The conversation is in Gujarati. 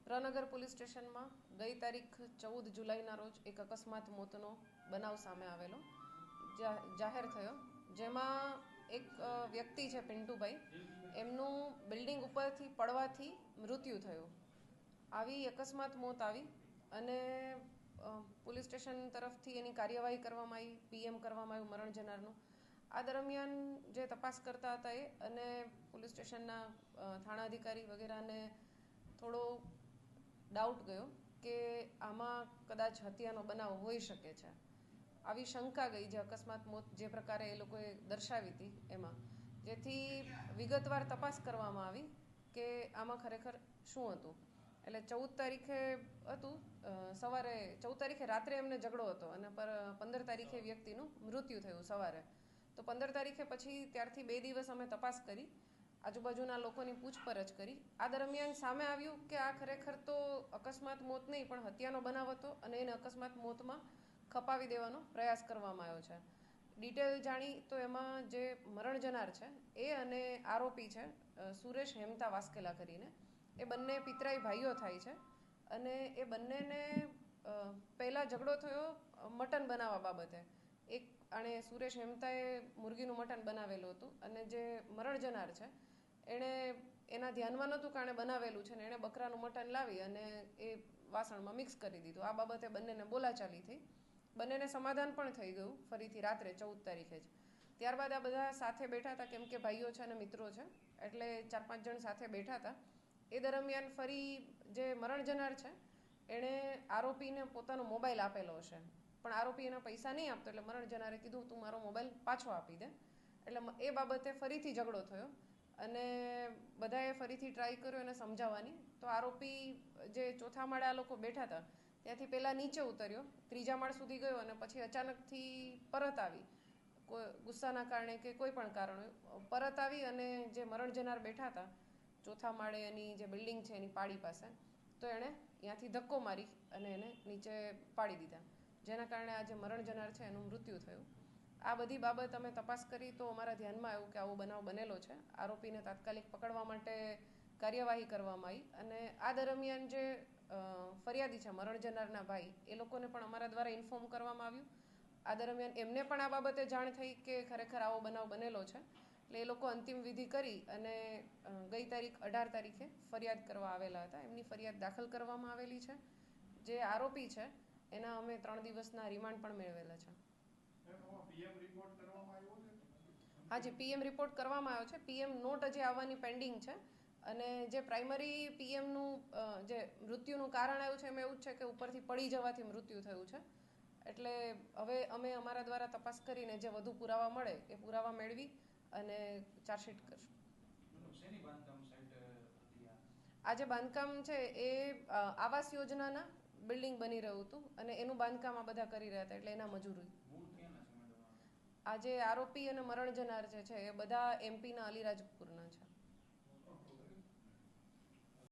રનગર પોલીસ સ્ટેશનમાં ગઈ તારીખ 14 જુલાઈના રોજ એક અકસ્માત મોતનો બનાવ સામે આવેલો જાહેર થયો, જેમાં એક વ્યક્તિ છે પિન્ટુભાઈ, એમનું બિલ્ડિંગ ઉપરથી પડવાથી મૃત્યુ થયું. આવી અકસ્માત મોત આવી અને પોલીસ સ્ટેશન તરફથી એની કાર્યવાહી કરવામાં આવી, પીએમ કરવામાં આવ્યું મરણ જનારનું. આ દરમિયાન જે તપાસ કરતા હતા એ અને પોલીસ સ્ટેશનના થાણા અધિકારી વગેરેને થોડો ડાઉટ ગયો કે આમાં કદાચ હત્યાનો બનાવ હોઈ શકે છે. આવી શંકા ગઈ જે અકસ્માત મોત જે પ્રકારે એ લોકોએ દર્શાવી હતી એમાં, જેથી વિગતવાર તપાસ કરવામાં આવી કે આમાં ખરેખર શું હતું. એટલે 14 તારીખે હતું સવારે, 14 તારીખે રાત્રે એમને ઝઘડો હતો અને 15 તારીખે વ્યક્તિનું મૃત્યુ થયું સવારે. તો 15 તારીખે પછી ત્યારથી 2 દિવસ અમે તપાસ કરી, આજુબાજુના લોકોની પૂછપરછ કરી. આ દરમિયાન સામે આવ્યું કે આ ખરેખર તો અકસ્માત મોત નહીં પણ હત્યાનો બનાવ હતો અને એને અકસ્માત મોતમાં ખપાવી દેવાનો પ્રયાસ કરવામાં આવ્યો છે. ડિટેલ જાણી તો એમાં જે મરણ જનાર છે એ અને આરોપી છે સુરેશ હેમતા વાસ્કેલા કરીને, એ બંને પિતરાઈ ભાઈઓ થાય છે અને એ બંનેને પહેલાં ઝઘડો થયો મટન બનાવવા બાબતે. એક આણે સુરેશ હેમતાએ મુરગીનું મટન બનાવેલું હતું અને જે મરણ જનાર છે એણે એના ધ્યાનમાં નહોતું કે આણે બનાવેલું છે ને એણે બકરાનું મટન લાવી અને એ વાસણમાં મિક્સ કરી દીધું. આ બાબતે બંનેને બોલાચાલી થઈ, બંનેને સમાધાન પણ થઈ ગયું ફરીથી રાત્રે 14 તારીખે જ. ત્યારબાદ આ બધા સાથે બેઠા હતા, કેમ કે ભાઈઓ છે અને મિત્રો છે એટલે 4-5 જણ સાથે બેઠા હતા. એ દરમિયાન ફરી જે મરણ જનાર છે એણે આરોપીને પોતાનો મોબાઈલ આપેલો હશે, પણ આરોપી એના પૈસા નહીં આપતો એટલે મરણ જનારે કીધું તું મારો મોબાઈલ પાછો આપી દે. એટલે એ બાબતે ફરીથી ઝઘડો થયો અને બધાએ ફરીથી ટ્રાય કર્યો એને સમજાવવાની. તો આરોપી જે ચોથા માળે આ લોકો બેઠા હતા ત્યાંથી પહેલાં નીચે ઉતર્યો, 3જા માળ સુધી ગયો અને પછી અચાનકથી પરત આવી, કોઈ ગુસ્સાના કારણે કે કોઈ પણ કારણે પરત આવી અને જે મરણ જનાર બેઠા હતા ચોથા માળે એની જે બિલ્ડિંગ છે એની પાડી પાસે, તો એણે ત્યાંથી ધક્કો મારી અને એને નીચે પાડી દીધા, જેના કારણે આ જે મરણ જનાર છે એનું મૃત્યુ થયું. આ બધી બાબત અમે તપાસ કરી તો અમારા ધ્યાનમાં આવ્યું કે આવો બનાવ બનેલો છે. આરોપીને તાત્કાલિક પકડવા માટે કાર્યવાહી કરવામાં આવી અને આ દરમિયાન જે ફરિયાદી છે મરણ જનારના ભાઈ, એ લોકોને પણ અમારા દ્વારા ઇન્ફોર્મ કરવામાં આવ્યું. આ દરમિયાન એમને પણ આ બાબતે જાણ થઈ કે ખરેખર આવો બનાવ બનેલો છે. એટલે એ લોકો અંતિમ વિધિ કરી અને ગઈ તારીખ 18 તારીખે ફરિયાદ કરવા આવેલા હતા. એમની ફરિયાદ દાખલ કરવામાં આવેલી છે. જે આરોપી છે એના અમે 3 દિવસના રિમાન્ડ પણ મેળવેલા છે. હાજી, પીએમ રિપોર્ટ કરવામાં આવ્યો છે. પીએમ નોટ હજી આવવાની પેન્ડિંગ છે અને જે પ્રાઇમરી પીએમનું જે મૃત્યુનું કારણ આવ્યું છે એમાં એવું જ છે કે ઉપરથી પડી જવાથી મૃત્યુ થયું છે. એટલે હવે અમે અમારા દ્વારા તપાસ કરીને જે વધુ પુરાવા મળે એ પુરાવા મેળવી અને ચાર્જશીટ કરશું. આ જે બાંધકામ છે એ આવાસ યોજનાના બિલ્ડિંગ બની રહ્યું હતું અને એનું બાંધકામ આ બધા કરી રહ્યા હતા એટલે એના મજૂરી. આ જે આરોપી અને મરણ જનાર જે છે એ બધા એમપીના અલીરાજપુરના છે.